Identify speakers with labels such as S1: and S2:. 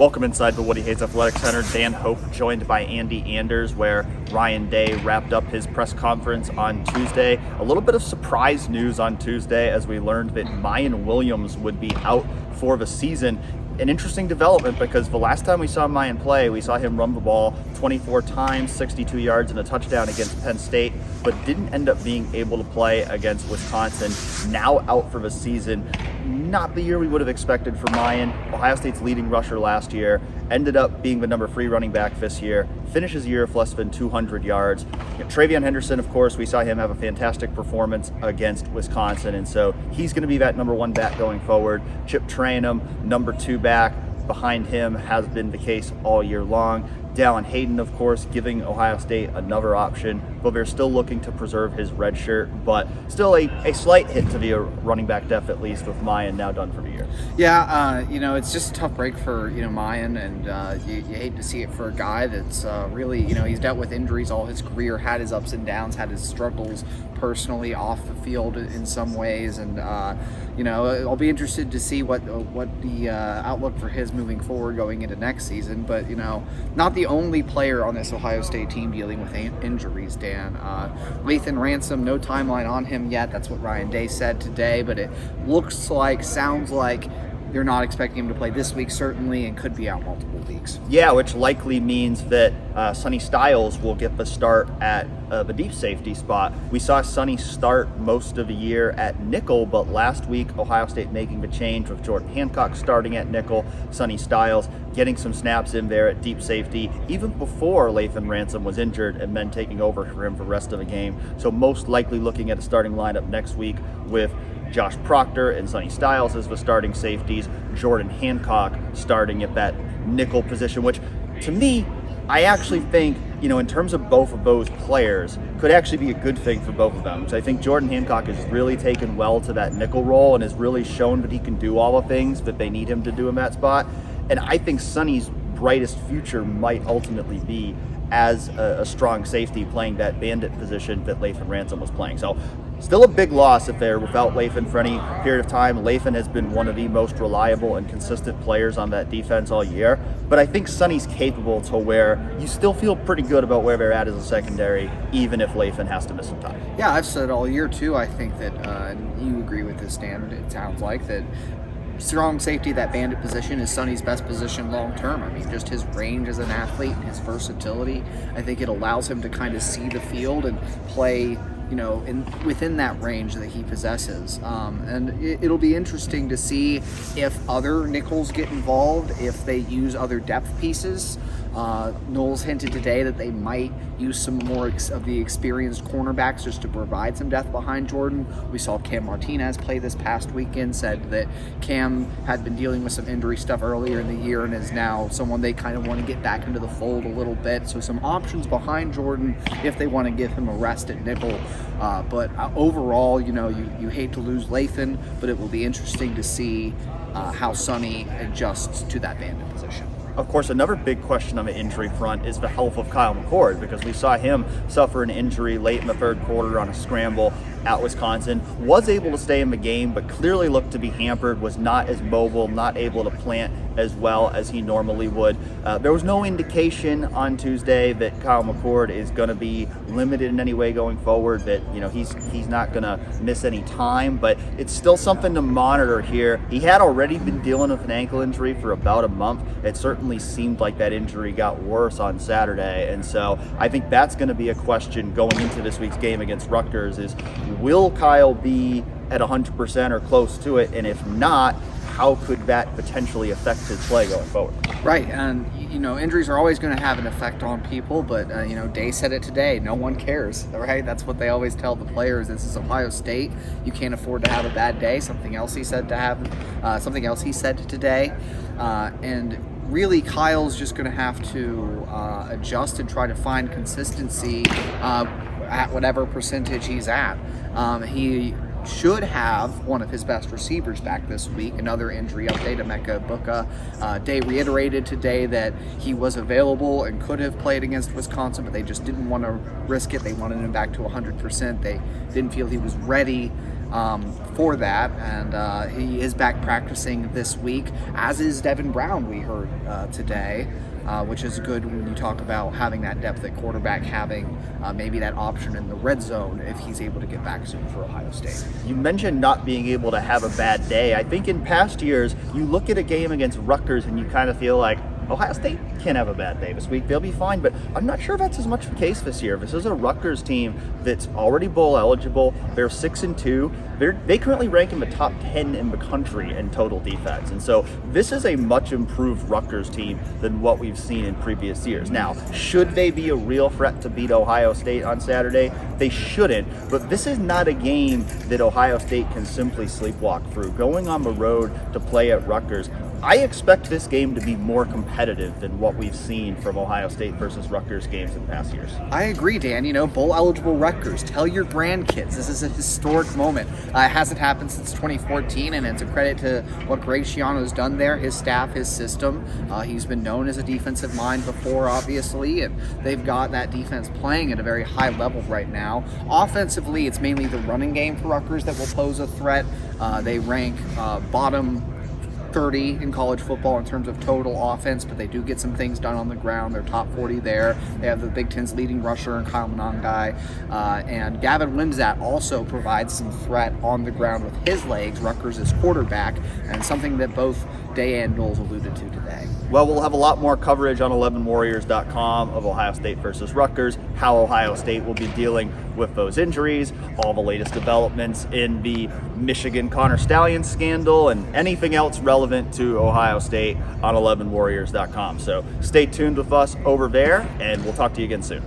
S1: Welcome inside the Woody Hayes Athletic Center. Dan Hope joined by Andy Anders, where Ryan Day wrapped up his press conference on Tuesday. A little bit of surprise news on Tuesday as we learned that Miyan Williams would be out for the season. An interesting development because the last time we saw Miyan play, we saw him run the ball 24 times, 62 yards, and a touchdown against Penn State, but didn't end up being able to play against Wisconsin. Now out for the season. Not the year we would have expected for Miyan. Ohio State's leading rusher last year, ended up being the number 3 running back this year, finishes the year with less than 200 yards. Travion Henderson, of course, we saw him have a fantastic performance against Wisconsin, and so he's going to be that number 1 back going forward. Chip Trayanum, number 2 back behind him, has been the case all year long. Dallin Hayden, of course, giving Ohio State another option, but they're still looking to preserve his red shirt, but still a slight hit to the running back depth, at least, with Miyan now done for the year.
S2: Yeah, it's just a tough break for, Miyan, and you hate to see it for a guy that's really, he's dealt with injuries all his career, had his ups and downs, had his struggles personally off the field in some ways, and I'll be interested to see what the outlook for his moving forward going into next season. But not the only player on this Ohio State team dealing with injuries, Dan. Lathan Ransom, no timeline on him yet. That's what Ryan Day said today, but it sounds like they're not expecting him to play this week, certainly, and could be out multiple weeks.
S1: Yeah, which likely means that Sonny Styles will get the start at the deep safety spot. We saw Sonny start most of the year at nickel, but last week Ohio State making the change with Jordan Hancock starting at nickel, Sonny Styles getting some snaps in there at deep safety, even before Lathan Ransom was injured, and then taking over for him for the rest of the game. So most likely looking at a starting lineup next week with Josh Proctor and Sonny Styles as the starting safeties, Jordan Hancock starting at that nickel position, which to me, I actually think, in terms of both of those players, could actually be a good thing for both of them. So I think Jordan Hancock has really taken well to that nickel role and has really shown that he can do all the things that they need him to do in that spot. And I think Sonny's brightest future might ultimately be as a strong safety playing that bandit position that Lathan Ransom was playing. So still a big loss if they're without Lathan for any period of time. Lathan has been one of the most reliable and consistent players on that defense all year. But I think Sonny's capable to where you still feel pretty good about where they're at as a secondary, even if Lathan has to miss some time.
S2: Yeah, I've said all year too. I think that and you agree with this, Dan. It sounds like that strong safety, that bandit position, is Sonny's best position long term. I mean, just his range as an athlete and his versatility, I think it allows him to kind of see the field and play within that range that he possesses. And it'll be interesting to see if other nickels get involved, if they use other depth pieces. Knowles hinted today that they might use some more of the experienced cornerbacks just to provide some depth behind Jordan. We saw Cam Martinez play this past weekend, said that Cam had been dealing with some injury stuff earlier in the year and is now someone they kind of want to get back into the fold a little bit. So some options behind Jordan if they want to give him a rest at nickel. But overall, you hate to lose Lathan, but it will be interesting to see how Sonny adjusts to that bandit position.
S1: Of course, another big question on the injury front is the health of Kyle McCord, because we saw him suffer an injury late in the third quarter on a scramble at Wisconsin, was able to stay in the game, but clearly looked to be hampered, was not as mobile, not able to plant as well as he normally would. There was no indication on Tuesday that Kyle McCord is going to be limited in any way going forward, that he's not going to miss any time, but it's still something to monitor here. He had already been dealing with an ankle injury for about a month. It certainly seemed like that injury got worse on Saturday, and so I think that's going to be a question going into this week's game against Rutgers is, will Kyle be at 100% or close to it? And if not, how could that potentially affect his play going forward?
S2: Right, and injuries are always going to have an effect on people, but Day said it today, no one cares, right? That's what they always tell the players. This is Ohio State. You can't afford to have a bad day. Something else he said today. And really, Kyle's just going to have to adjust and try to find consistency at whatever percentage he's at. He should have one of his best receivers back this week. Another injury update, Emeka Egbuka. Day reiterated today that he was available and could have played against Wisconsin, but they just didn't want to risk it. They wanted him back to 100%. They didn't feel he was ready for that, and he is back practicing this week, as is Devin Brown, we heard today. Which is good when you talk about having that depth at quarterback, having maybe that option in the red zone if he's able to get back soon for Ohio State.
S1: You mentioned not being able to have a bad day. I think in past years, you look at a game against Rutgers and you kind of feel like Ohio State can't have a bad day this week. They'll be fine, but I'm not sure that's as much the case this year. This is a Rutgers team that's already bowl eligible. They're 6-2. They currently rank in the top 10 in the country in total defense. And so this is a much improved Rutgers team than what we've seen in previous years. Now, should they be a real threat to beat Ohio State on Saturday? They shouldn't, but this is not a game that Ohio State can simply sleepwalk through. Going on the road to play at Rutgers, I expect this game to be more competitive than what we've seen from Ohio State versus Rutgers games in past years.
S2: I agree, Dan. Bowl eligible Rutgers. Tell your grandkids this is a historic moment. It hasn't happened since 2014, and it's a credit to what Greg Schiano's done there, his staff, his system. He's been known as a defensive mind before, obviously, and they've got that defense playing at a very high level right now. Offensively, it's mainly the running game for Rutgers that will pose a threat. They rank bottom 30 in college football in terms of total offense, but they do get some things done on the ground. They're top 40 there. They have the Big Ten's leading rusher in Kyle McCord, and Gavin Wimsatt also provides some threat on the ground with his legs. Rutgers is quarterback, and something that both Day and Knowles alluded to today.
S1: Well, we'll have a lot more coverage on 11warriors.com of Ohio State versus Rutgers, how Ohio State will be dealing with those injuries, all the latest developments in the Michigan Connor Stallion scandal, and anything else relevant to Ohio State on 11warriors.com. So stay tuned with us over there, and we'll talk to you again soon.